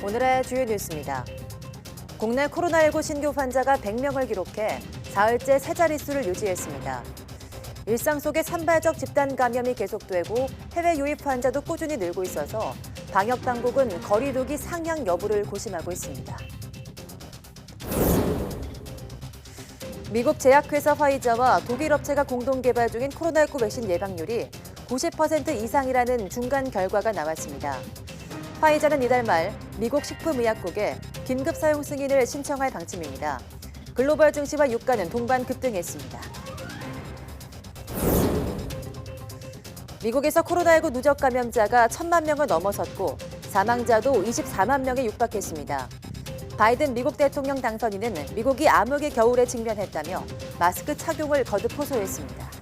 오늘의 주요 뉴스입니다. 국내 코로나19 신규 환자가 100명을 기록해 사흘째 세 자릿수를 유지했습니다. 일상 속의 산발적 집단 감염이 계속되고 해외 유입 환자도 꾸준히 늘고 있어서 방역 당국은 거리 두기 상향 여부를 고심하고 있습니다. 미국 제약회사 화이자와 독일 업체가 공동 개발 중인 코로나19 백신 예방률이 90% 이상이라는 중간 결과가 나왔습니다. 화이자는 이달 말 미국 식품의약국에 긴급 사용 승인을 신청할 방침입니다. 글로벌 증시와 유가는 동반 급등했습니다. 미국에서 코로나19 누적 감염자가 1,000만 명을 넘어섰고 사망자도 24만 명에 육박했습니다. 바이든 미국 대통령 당선인은 미국이 암흑의 겨울에 직면했다며 마스크 착용을 거듭 호소했습니다.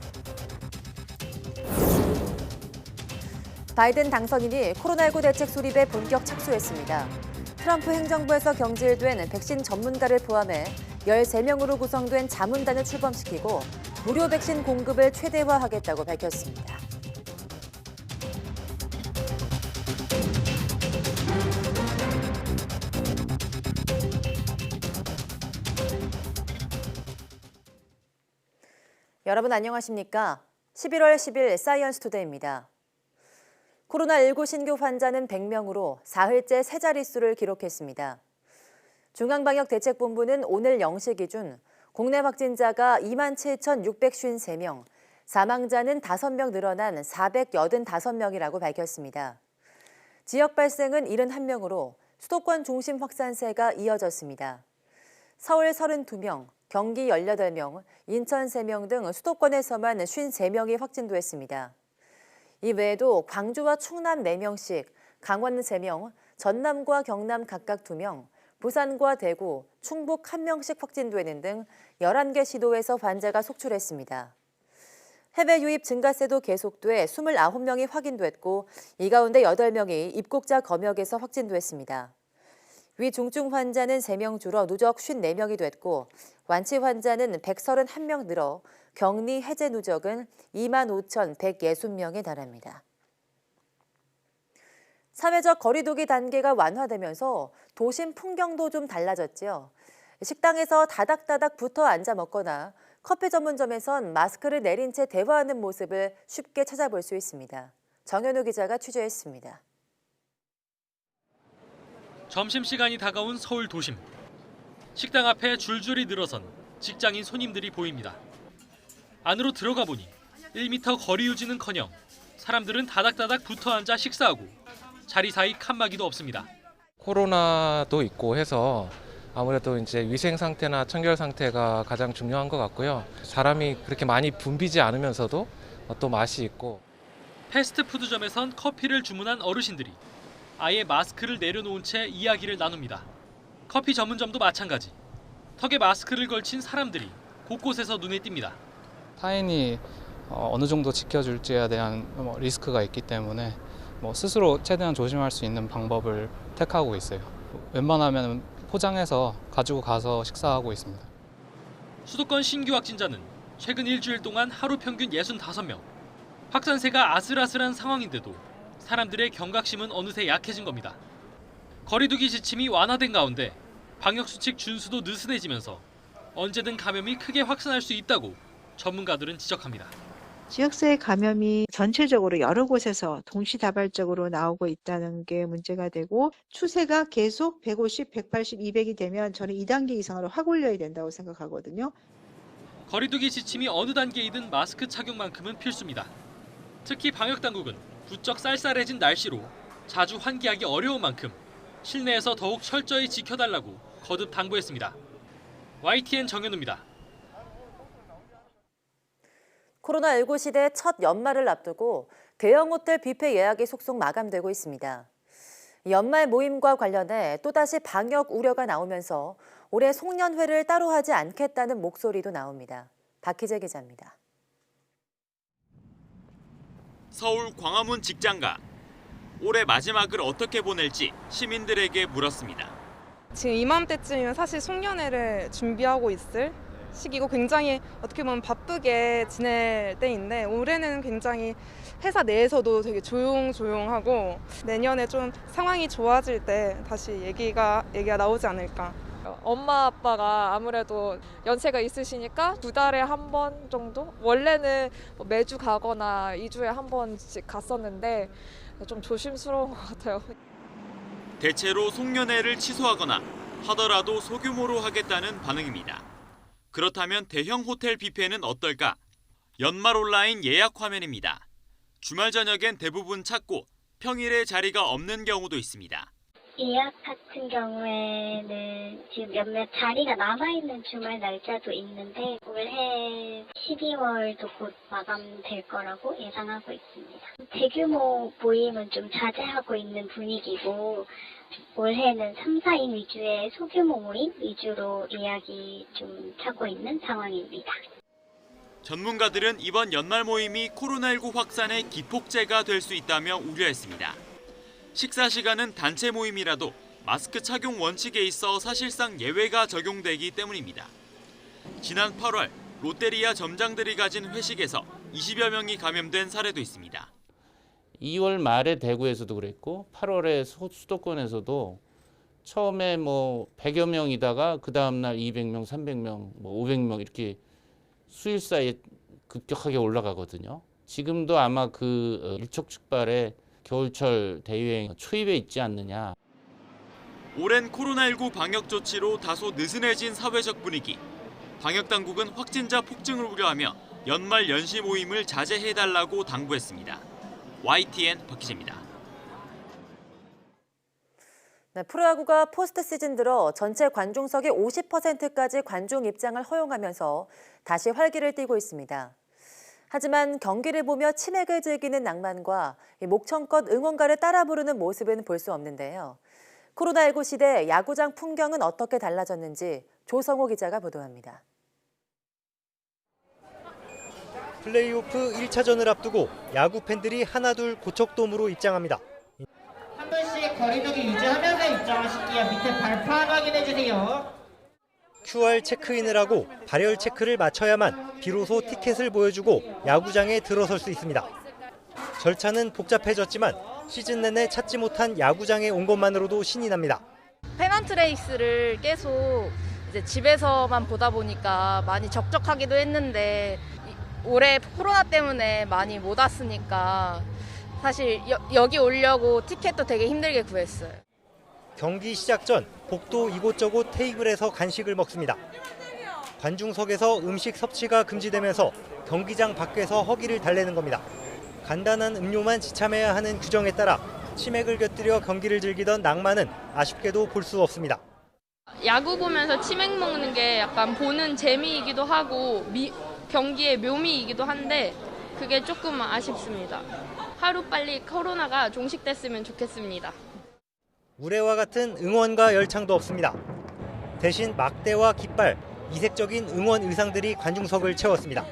바이든 당선인이 코로나19 대책 수립에 본격 착수했습니다. 트럼프 행정부에서 경질된 백신 전문가를 포함해 13명으로 구성된 자문단을 출범시키고 무료 백신 공급을 최대화하겠다고 밝혔습니다. 여러분 안녕하십니까? 11월 10일 사이언스 투데이입니다. 코로나19 신규 환자는 100명으로 사흘째 세 자릿수를 기록했습니다. 중앙방역대책본부는 오늘 0시 기준 국내 확진자가 27,653명, 사망자는 5명 늘어난 485명이라고 밝혔습니다. 지역 발생은 71명으로 수도권 중심 확산세가 이어졌습니다. 서울 32명, 경기 18명, 인천 3명 등 수도권에서만 53명이 확진됐습니다. 이 외에도 광주와 충남 4명씩, 강원 3명, 전남과 경남 각각 2명, 부산과 대구, 충북 1명씩 확진되는 등 11개 시도에서 환자가 속출했습니다. 해외 유입 증가세도 계속돼 29명이 확인됐고 이 가운데 8명이 입국자 검역에서 확진됐습니다. 위중증 환자는 3명 줄어 누적 54명이 됐고 완치 환자는 131명 늘어 격리 해제 누적은 25,160명에 달합니다. 사회적 거리 두기 단계가 완화되면서 도심 풍경도 좀 달라졌죠. 식당에서 다닥다닥 붙어 앉아 먹거나 커피 전문점에선 마스크를 내린 채 대화하는 모습을 쉽게 찾아볼 수 있습니다. 정현우 기자가 취재했습니다. 점심시간이 다가온 서울 도심. 식당 앞에 줄줄이 늘어선 직장인 손님들이 보입니다. 안으로 들어가 보니 1m 거리 유지는커녕 사람들은 다닥다닥 붙어 앉아 식사하고 자리 사이 칸막이도 없습니다. 코로나도 있고 해서 아무래도 이제 위생 상태나 청결 상태가 가장 중요한 것 같고요. 사람이 그렇게 많이 붐비지 않으면서도 또 맛이 있고. 패스트푸드점에선 커피를 주문한 어르신들이 아예 마스크를 내려놓은 채 이야기를 나눕니다. 커피 전문점도 마찬가지. 턱에 마스크를 걸친 사람들이 곳곳에서 눈에 띕니다. 타인이 어느 정도 지켜줄지에 대한 리스크가 있기 때문에 스스로 최대한 조심할 수 있는 방법을 택하고 있어요. 웬만하면 포장해서 가지고 가서 식사하고 있습니다. 수도권 신규 확진자는 최근 일주일 동안 하루 평균 65명. 확산세가 아슬아슬한 상황인데도 사람들의 경각심은 어느새 약해진 겁니다. 거리두기 지침이 완화된 가운데 방역수칙 준수도 느슨해지면서 언제든 감염이 크게 확산할 수 있다고 전문가들은 지적합니다. 지역사회 감염이 전체적으로 여러 곳에서 동시다발적으로 나오고 있다는 게 문제가 되고 추세가 계속 150, 180, 200이 되면 저는 2단계 이상으로 확 올려야 된다고 생각하거든요. 거리두기 지침이 어느 단계이든 마스크 착용만큼은 필수입니다. 특히 방역당국은 부쩍 쌀쌀해진 날씨로 자주 환기하기 어려운 만큼 실내에서 더욱 철저히 지켜달라고 거듭 당부했습니다. YTN 정현우입니다. 코로나19 시대 첫 연말을 앞두고 대형 호텔 뷔페 예약이 속속 마감되고 있습니다. 연말 모임과 관련해 또다시 방역 우려가 나오면서 올해 송년회를 따로 하지 않겠다는 목소리도 나옵니다. 박희재 기자입니다. 서울 광화문 직장가. 올해 마지막을 어떻게 보낼지 시민들에게 물었습니다. 지금 이맘때쯤이면 사실 송년회를 준비하고 있을 시기고 굉장히 어떻게 보면 바쁘게 지낼 때인데 올해는 굉장히 회사 내에서도 되게 조용조용하고 내년에 좀 상황이 좋아질 때 다시 얘기가 나오지 않을까. 엄마 아빠가 아무래도 연세가 있으시니까 2달에 한 번 정도? 원래는 뭐 매주 가거나 2주에 한 번씩 갔었는데 좀 조심스러운 것 같아요. 대체로 송년회를 취소하거나 하더라도 소규모로 하겠다는 반응입니다. 그렇다면 대형 호텔 뷔페는 어떨까? 연말 온라인 예약 화면입니다. 주말 저녁엔 대부분 찼고 평일에 자리가 없는 경우도 있습니다. 예약 같은 경우에는 지금 몇몇 자리가 남아있는 주말 날짜도 있는데 올해 12월도 곧 마감될 거라고 예상하고 있습니다. 대규모 모임은 좀 자제하고 있는 분위기고 올해는 3, 4인 위주의 소규모 모임 위주로 예약이 좀 차고 있는 상황입니다. 전문가들은 이번 연말 모임이 코로나19 확산의 기폭제가 될 수 있다며 우려했습니다. 식사 시간은 단체 모임이라도 마스크 착용 원칙에 있어 사실상 예외가 적용되기 때문입니다. 지난 8월 롯데리아 점장들이 가진 회식에서 20여 명이 감염된 사례도 있습니다. 2월 말에 대구에서도 그랬고 8월에 수도권에서도 처음에 뭐 100여 명이다가 그 다음 날 200명, 300명, 뭐 500명 이렇게 수일 사이에 급격하게 올라가거든요. 지금도 아마 그 일촉즉발의 겨울철 대유행 초입에 있지 않느냐. 오랜 코로나19 방역 조치로 다소 느슨해진 사회적 분위기. 방역 당국은 확진자 폭증을 우려하며 연말 연시 모임을 자제해달라고 당부했습니다. YTN 박희재입니다. 네, 프로야구가 포스트 시즌 들어 전체 관중석의 50%까지 관중 입장을 허용하면서 다시 활기를 띠고 있습니다. 하지만 경기를 보며 치맥을 즐기는 낭만과 목청껏 응원가를 따라 부르는 모습은 볼 수 없는데요. 코로나19 시대 야구장 풍경은 어떻게 달라졌는지 조성호 기자가 보도합니다. 플레이오프 1차전을 앞두고 야구 팬들이 하나둘 고척돔으로 입장합니다. 한 분씩 거리두기 유지하면서 입장하실게요. 밑에 발판 확인해주세요. QR 체크인을 하고 발열 체크를 마쳐야만 비로소 티켓을 보여주고 야구장에 들어설 수 있습니다. 절차는 복잡해졌지만 시즌 내내 찾지 못한 야구장에 온 것만으로도 신이 납니다. 페넌트 레이스를 계속 이제 집에서만 보다 보니까 많이 적적하기도 했는데 올해 코로나 때문에 많이 못 왔으니까 사실 여기 오려고 티켓도 되게 힘들게 구했어요. 경기 시작 전 복도 이곳저곳 테이블에서 간식을 먹습니다. 관중석에서 음식 섭취가 금지되면서 경기장 밖에서 허기를 달래는 겁니다. 간단한 음료만 지참해야 하는 규정에 따라 치맥을 곁들여 경기를 즐기던 낭만은 아쉽게도 볼 수 없습니다. 야구 보면서 치맥 먹는 게 약간 보는 재미이기도 하고 경기의 묘미이기도 한데 그게 조금 아쉽습니다. 하루빨리 코로나가 종식됐으면 좋겠습니다. 우레와 같은 응원가 열창도 없습니다. 대신 막대와 깃발, 이색적인 응원 의상들이 관중석을 채웠습니다.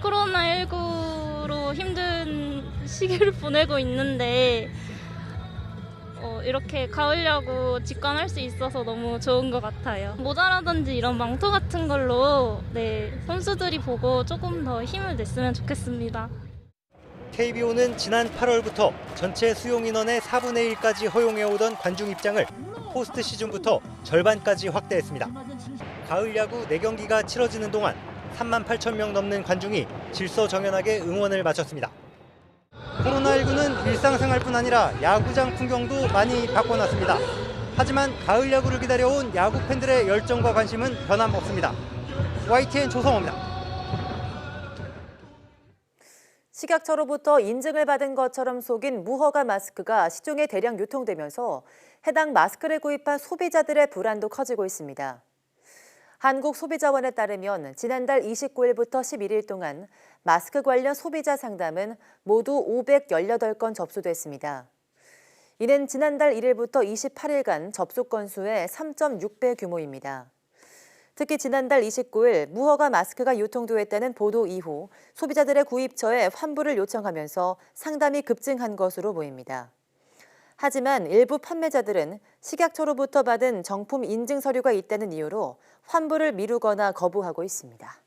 코로나19로 힘든 시기를 보내고 있는데 이렇게 가을 야구 직관할 수 있어서 너무 좋은 것 같아요. 모자라든지 이런 망토 같은 걸로 선수들이 보고 조금 더 힘을 냈으면 좋겠습니다. KBO는 지난 8월부터 전체 수용 인원의 4분의 1까지 허용해오던 관중 입장을 포스트 시즌부터 절반까지 확대했습니다. 가을 야구 4경기가 치러지는 동안 3만 8천 명 넘는 관중이 질서정연하게 응원을 마쳤습니다. 코로나19는 일상생활뿐 아니라 야구장 풍경도 많이 바꿔놨습니다. 하지만 가을 야구를 기다려온 야구 팬들의 열정과 관심은 변함없습니다. YTN 조성호입니다. 식약처로부터 인증을 받은 것처럼 속인 무허가 마스크가 시중에 대량 유통되면서 해당 마스크를 구입한 소비자들의 불안도 커지고 있습니다. 한국소비자원에 따르면 지난달 29일부터 11일 동안 마스크 관련 소비자 상담은 모두 518건 접수됐습니다. 이는 지난달 1일부터 28일간 접수 건수의 3.6배 규모입니다. 특히 지난달 29일 무허가 마스크가 유통되었다는 보도 이후 소비자들의 구입처에 환불을 요청하면서 상담이 급증한 것으로 보입니다. 하지만 일부 판매자들은 식약처로부터 받은 정품 인증 서류가 있다는 이유로 환불을 미루거나 거부하고 있습니다.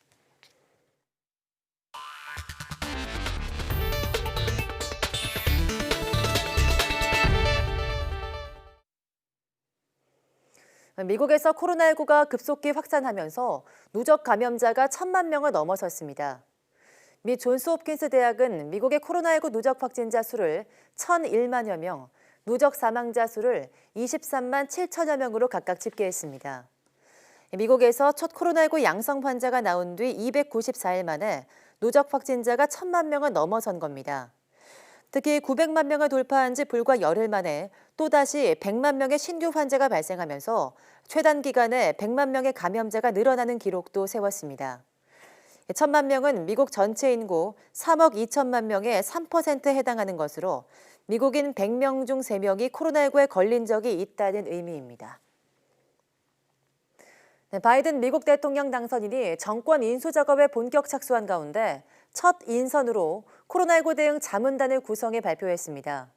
미국에서 코로나19가 급속히 확산하면서 누적 감염자가 1,000만 명을 넘어섰습니다. 미 존스홉킨스 대학은 미국의 코로나19 누적 확진자 수를 1,001만여 명, 누적 사망자 수를 23만 7천여 명으로 각각 집계했습니다. 미국에서 첫 코로나19 양성 환자가 나온 뒤 294일 만에 누적 확진자가 1,000만 명을 넘어선 겁니다. 특히 900만 명을 돌파한 지 불과 열흘 만에 또다시 100만 명의 신규 환자가 발생하면서 최단 기간에 100만 명의 감염자가 늘어나는 기록도 세웠습니다. 1,000만 명은 미국 전체 인구 3억 2천만 명의 3%에 해당하는 것으로 미국인 100명 중 3명이 코로나19에 걸린 적이 있다는 의미입니다. 바이든 미국 대통령 당선인이 정권 인수 작업에 본격 착수한 가운데 첫 인선으로 코로나19 대응 자문단을 구성해 발표했습니다.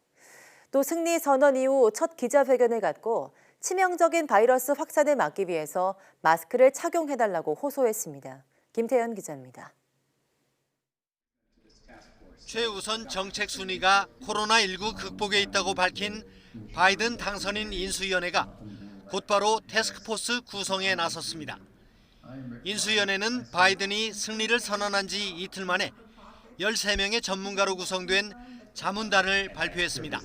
또 승리 선언 이후 첫 기자회견을 갖고 치명적인 바이러스 확산을 막기 위해서 마스크를 착용해달라고 호소했습니다. 김태현 기자입니다. 최우선 정책 순위가 코로나19 극복에 있다고 밝힌 바이든 당선인 인수위원회가 곧바로 태스크포스 구성에 나섰습니다. 인수위원회는 바이든이 승리를 선언한 지 이틀 만에 13명의 전문가로 구성된 자문단을 발표했습니다.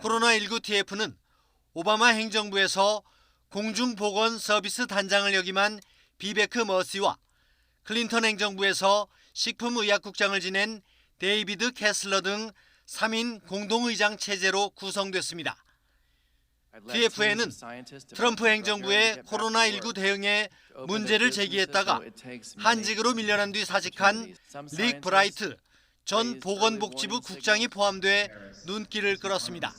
코로나19 TF는 오바마 행정부에서 공중보건 서비스 단장을 역임한 비베크 머시와 클린턴 행정부에서 식품의약국장을 지낸 데이비드 캐슬러 등 3인 공동의장 체제로 구성됐습니다. TF에는 트럼프 행정부의 코로나19 대응에 문제를 제기했다가 한직으로 밀려난 뒤 사직한 릭 브라이트 전 보건복지부 국장이 포함돼 눈길을 끌었습니다.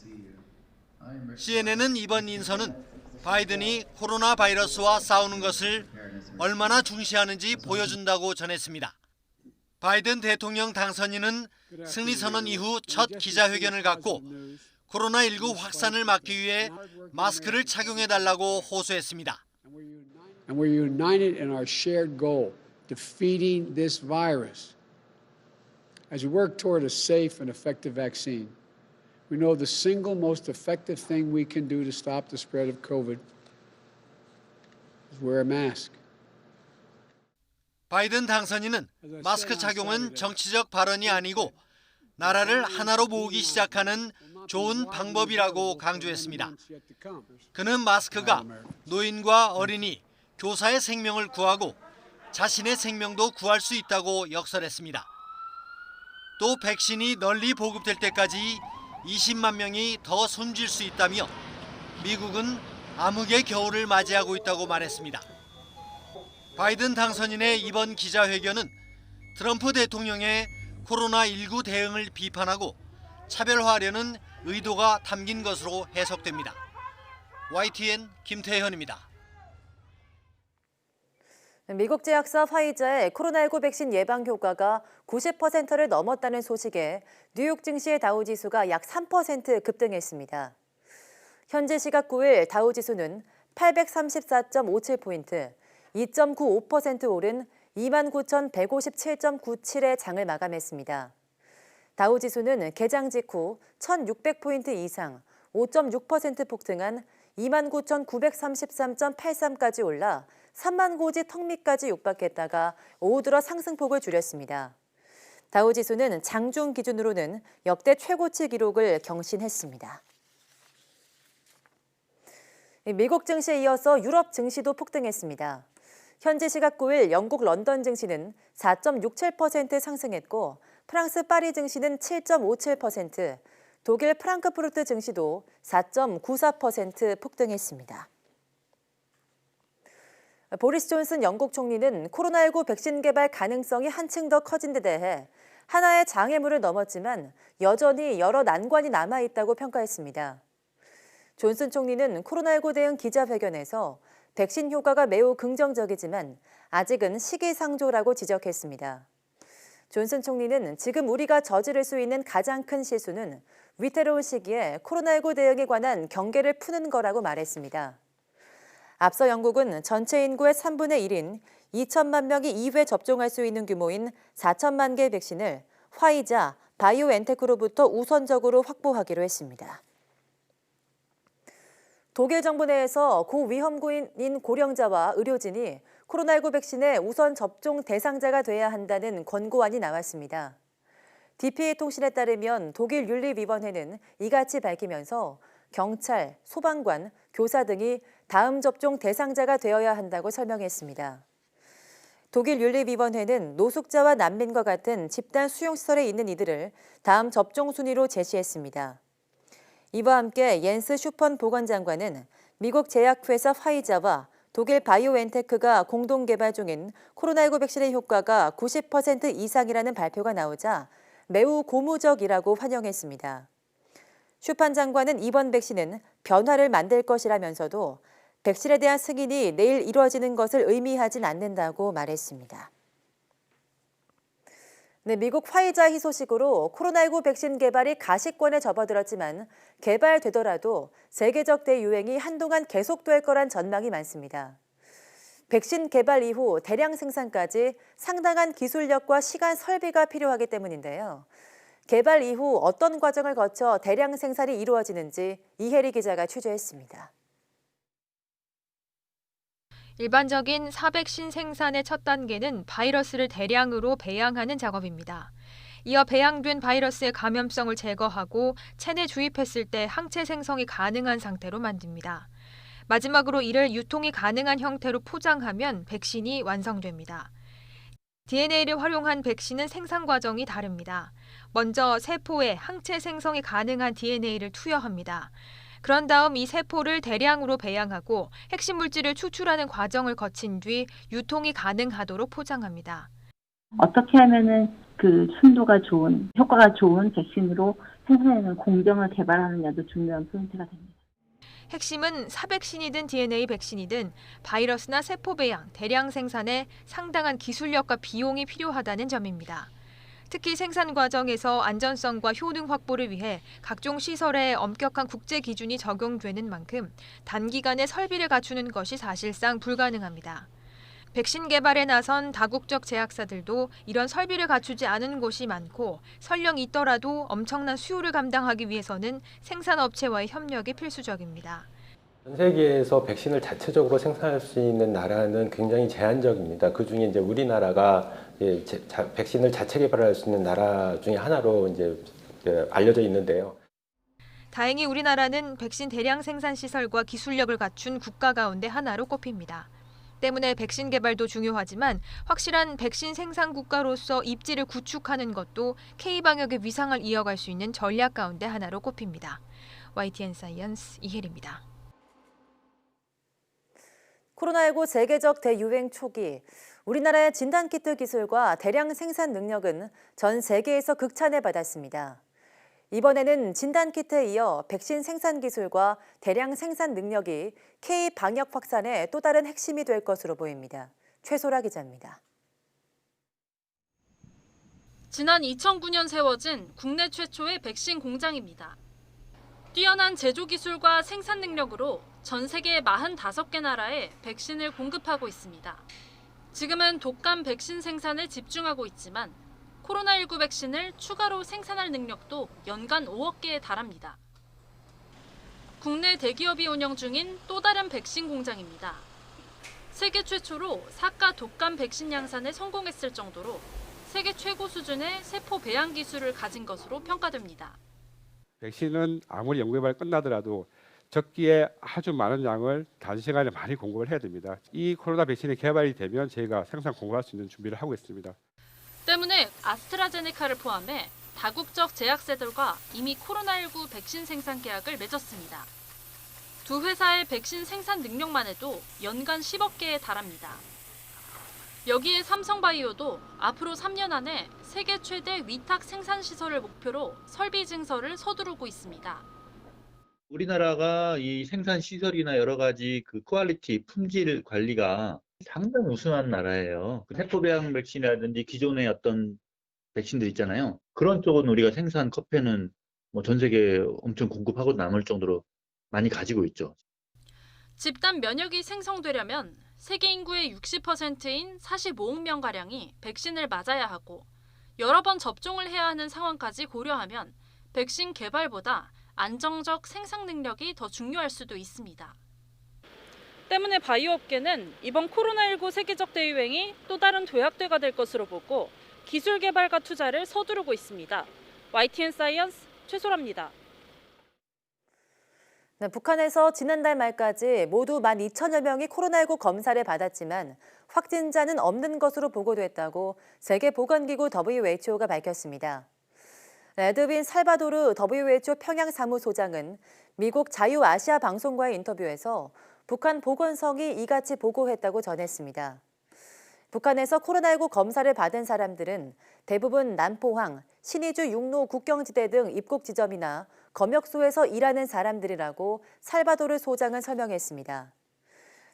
CNN은 이번 인선은 바이든이 코로나 바이러스와 싸우는 것을 얼마나 중시하는지 보여준다고 전했습니다. 바이든 대통령 당선인은 승리 선언 이후 첫 기자회견을 갖고 코로나19 확산을 막기 위해 마스크를 착용해달라고 호소했습니다. And we're united in our shared goal, defeating this virus. As we work toward a safe and effective vaccine, we know the single most effective thing we can do to stop the spread of COVID is wear a mask. 바이든 당선인은 마스크 착용은 정치적 발언이 아니고 나라를 하나로 모으기 시작하는 좋은 방법이라고 강조했습니다. 그는 마스크가 노인과 어린이, 교사의 생명을 구하고 자신의 생명도 구할 수 있다고 역설했습니다. 또 백신이 널리 보급될 때까지 20만 명이 더 숨질 수 있다며 미국은 암흑의 겨울을 맞이하고 있다고 말했습니다. 바이든 당선인의 이번 기자회견은 트럼프 대통령의 코로나19 대응을 비판하고 차별화하려는 의도가 담긴 것으로 해석됩니다. YTN 김태현입니다. 미국 제약사 화이자의 코로나19 백신 예방 효과가 90%를 넘었다는 소식에 뉴욕 증시의 다우지수가 약 3% 급등했습니다. 현재 시각 9일 다우지수는 834.57포인트, 2.95% 오른 29,157.97의 장을 마감했습니다. 다우지수는 개장 직후 1,600포인트 이상 5.6% 폭등한 29,933.83까지 올라 3만 고지 턱 밑까지 육박했다가 오후 들어 상승폭을 줄였습니다. 다우지수는 장중 기준으로는 역대 최고치 기록을 경신했습니다. 미국 증시에 이어서 유럽 증시도 폭등했습니다. 현지 시각 9일 영국 런던 증시는 4.67% 상승했고 프랑스 파리 증시는 7.57%, 독일 프랑크푸르트 증시도 4.94% 폭등했습니다. 보리스 존슨 영국 총리는 코로나19 백신 개발 가능성이 한층 더 커진 데 대해 하나의 장애물을 넘었지만 여전히 여러 난관이 남아있다고 평가했습니다. 존슨 총리는 코로나19 대응 기자회견에서 백신 효과가 매우 긍정적이지만 아직은 시기상조라고 지적했습니다. 존슨 총리는 지금 우리가 저지를 수 있는 가장 큰 실수는 위태로운 시기에 코로나19 대응에 관한 경계를 푸는 거라고 말했습니다. 앞서 영국은 전체 인구의 3분의 1인 2천만 명이 2회 접종할 수 있는 규모인 4천만 개의 백신을 화이자, 바이오엔테크로부터 우선적으로 확보하기로 했습니다. 독일 정부 내에서 고위험군인 고령자와 의료진이 코로나19 백신의 우선 접종 대상자가 돼야 한다는 권고안이 나왔습니다. DPA-통신에 따르면 독일 윤리위원회는 이같이 밝히면서 경찰, 소방관, 교사 등이 다음 접종 대상자가 되어야 한다고 설명했습니다. 독일 윤리위원회는 노숙자와 난민과 같은 집단 수용시설에 있는 이들을 다음 접종 순위로 제시했습니다. 이와 함께 옌스 슈펀 보건장관은 미국 제약회사 화이자와 독일 바이오엔테크가 공동 개발 중인 코로나19 백신의 효과가 90% 이상이라는 발표가 나오자 매우 고무적이라고 환영했습니다. 슈판 장관은 이번 백신은 변화를 만들 것이라면서도 백신에 대한 승인이 내일 이루어지는 것을 의미하진 않는다고 말했습니다. 네, 미국 화이자 희소식으로 코로나19 백신 개발이 가시권에 접어들었지만 개발되더라도 세계적 대유행이 한동안 계속될 거란 전망이 많습니다. 백신 개발 이후 대량 생산까지 상당한 기술력과 시간 설비가 필요하기 때문인데요. 개발 이후 어떤 과정을 거쳐 대량 생산이 이루어지는지 이혜리 기자가 취재했습니다. 일반적인 사백신 생산의 첫 단계는 바이러스를 대량으로 배양하는 작업입니다. 이어 배양된 바이러스의 감염성을 제거하고 체내 주입했을 때 항체 생성이 가능한 상태로 만듭니다. 마지막으로 이를 유통이 가능한 형태로 포장하면 백신이 완성됩니다. DNA를 활용한 백신은 생산 과정이 다릅니다. 먼저 세포에 항체 생성이 가능한 DNA를 투여합니다. 그런 다음 이 세포를 대량으로 배양하고 핵심 물질을 추출하는 과정을 거친 뒤 유통이 가능하도록 포장합니다. 어떻게 하면은 그 순도가 좋은, 효과가 좋은 백신으로 생산하는 공정을 개발하느냐도 중요한 포인트가 됩니다. 핵심은 사백신이든 DNA 백신이든 바이러스나 세포 배양, 대량 생산에 상당한 기술력과 비용이 필요하다는 점입니다. 특히 생산 과정에서 안전성과 효능 확보를 위해 각종 시설에 엄격한 국제 기준이 적용되는 만큼 단기간에 설비를 갖추는 것이 사실상 불가능합니다. 백신 개발에 나선 다국적 제약사들도 이런 설비를 갖추지 않은 곳이 많고 설령 있더라도 엄청난 수요를 감당하기 위해서는 생산업체와의 협력이 필수적입니다. 전 세계에서 백신을 자체적으로 생산할 수 있는 나라는 굉장히 제한적입니다. 그중에 이제 우리나라가 백신을 자체 개발할 수 있는 나라 중에 하나로 이제 알려져 있는데요. 다행히 우리나라는 백신 대량 생산 시설과 기술력을 갖춘 국가 가운데 하나로 꼽힙니다. 때문에 백신 개발도 중요하지만 확실한 백신 생산 국가로서 입지를 구축하는 것도 K방역의 위상을 이어갈 수 있는 전략 가운데 하나로 꼽힙니다. YTN 사이언스 이혜리입니다. 코로나19 세계적 대유행 초기, 우리나라의 진단키트 기술과 대량 생산 능력은 전 세계에서 극찬을 받았습니다. 이번에는 진단키트에 이어 백신 생산 기술과 대량 생산 능력이 K-방역 확산의 또 다른 핵심이 될 것으로 보입니다. 최소라 기자입니다. 지난 2009년 세워진 국내 최초의 백신 공장입니다. 뛰어난 제조 기술과 생산 능력으로 전 세계 45개 나라에 백신을 공급하고 있습니다. 지금은 독감 백신 생산에 집중하고 있지만 코로나19 백신을 추가로 생산할 능력도 연간 5억 개에 달합니다. 국내 대기업이 운영 중인 또 다른 백신 공장입니다. 세계 최초로 사가 독감 백신 양산에 성공했을 정도로 세계 최고 수준의 세포 배양 기술을 가진 것으로 평가됩니다. 백신은 아무리 연구개발이 끝나더라도 적기에 아주 많은 양을 단시간에 많이 공급을 해야 됩니다. 이 코로나 백신이 개발이 되면 저희가 생산 공급할 수 있는 준비를 하고 있습니다. 때문에 아스트라제네카를 포함해 다국적 제약사들과 이미 코로나19 백신 생산 계약을 맺었습니다. 두 회사의 백신 생산 능력만 해도 연간 10억 개에 달합니다. 여기에 삼성바이오도 앞으로 3년 안에 세계 최대 위탁 생산 시설을 목표로 설비 증설을 서두르고 있습니다. 우리나라가 이 생산 시설이나 여러 가지 그 퀄리티, 품질 관리가 상당히 우수한 나라예요. 세포 배양 백신이라든지 기존의 어떤 백신들 있잖아요. 그런 쪽은 우리가 생산 컵에는 뭐 전 세계에 엄청 공급하고 남을 정도로 많이 가지고 있죠. 집단 면역이 생성되려면 세계 인구의 60%인 45억 명가량이 백신을 맞아야 하고 여러 번 접종을 해야 하는 상황까지 고려하면 백신 개발보다 안정적 생산 능력이 더 중요할 수도 있습니다. 때문에 바이오업계는 이번 코로나19 세계적 대유행이 또 다른 도약대가 될 것으로 보고 기술 개발과 투자를 서두르고 있습니다. YTN 사이언스 최소라입니다. 네, 북한에서 지난달 말까지 모두 12,000여 명이 코로나19 검사를 받았지만 확진자는 없는 것으로 보고됐다고 세계보건기구 WHO가 밝혔습니다. 에드윈 살바도르 WHO 평양사무소장은 미국 자유아시아 방송과의 인터뷰에서 북한 보건성이 이같이 보고했다고 전했습니다. 북한에서 코로나19 검사를 받은 사람들은 대부분 남포항, 신의주 육로 국경지대 등 입국 지점이나 검역소에서 일하는 사람들이라고 살바도르 소장은 설명했습니다.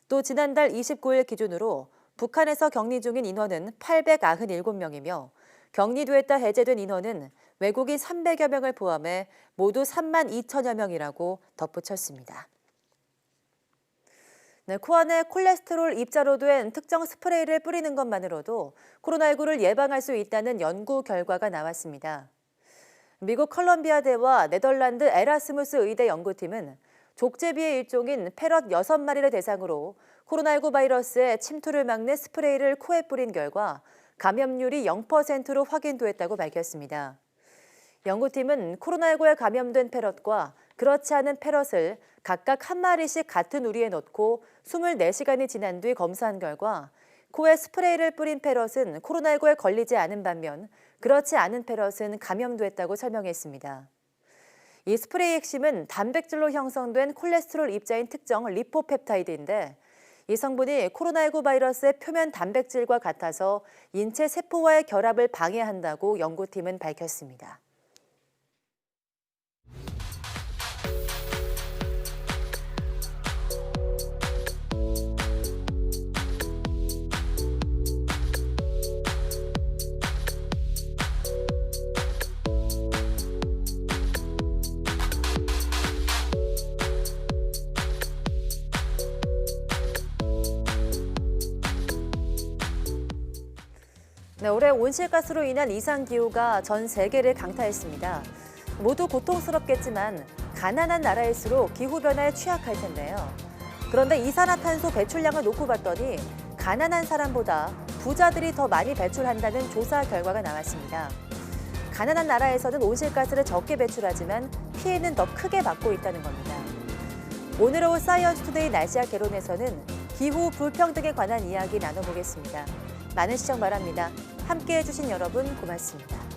또 지난달 29일 기준으로 북한에서 격리 중인 인원은 897명이며 격리됐다 해제된 인원은 외국인 300여 명을 포함해 모두 32,000여 명이라고 덧붙였습니다. 네, 코 안에 콜레스테롤 입자로 된 특정 스프레이를 뿌리는 것만으로도 코로나19를 예방할 수 있다는 연구 결과가 나왔습니다. 미국 컬럼비아대와 네덜란드 에라스무스 의대 연구팀은 족제비의 일종인 패럿 6마리를 대상으로 코로나19 바이러스의 침투를 막는 스프레이를 코에 뿌린 결과 감염률이 0%로 확인됐다고 밝혔습니다. 연구팀은 코로나19에 감염된 패럿과 그렇지 않은 패럿을 각각 한 마리씩 같은 우리에 넣고 24시간이 지난 뒤 검사한 결과 코에 스프레이를 뿌린 패럿은 코로나19에 걸리지 않은 반면 그렇지 않은 패럿은 감염됐다고 설명했습니다. 이 스프레이의 핵심은 단백질로 형성된 콜레스테롤 입자인 특정 리포펩타이드인데 이 성분이 코로나19 바이러스의 표면 단백질과 같아서 인체 세포와의 결합을 방해한다고 연구팀은 밝혔습니다. 네, 올해 온실가스로 인한 이상기후가 전 세계를 강타했습니다. 모두 고통스럽겠지만 가난한 나라일수록 기후변화에 취약할 텐데요. 그런데 이산화탄소 배출량을 놓고 봤더니 가난한 사람보다 부자들이 더 많이 배출한다는 조사 결과가 나왔습니다. 가난한 나라에서는 온실가스를 적게 배출하지만 피해는 더 크게 받고 있다는 겁니다. 오늘 오후 사이언스 투데이 날씨와 개론에서는 기후 불평등에 관한 이야기 나눠보겠습니다. 많은 시청 바랍니다. 함께해 주신 여러분 고맙습니다.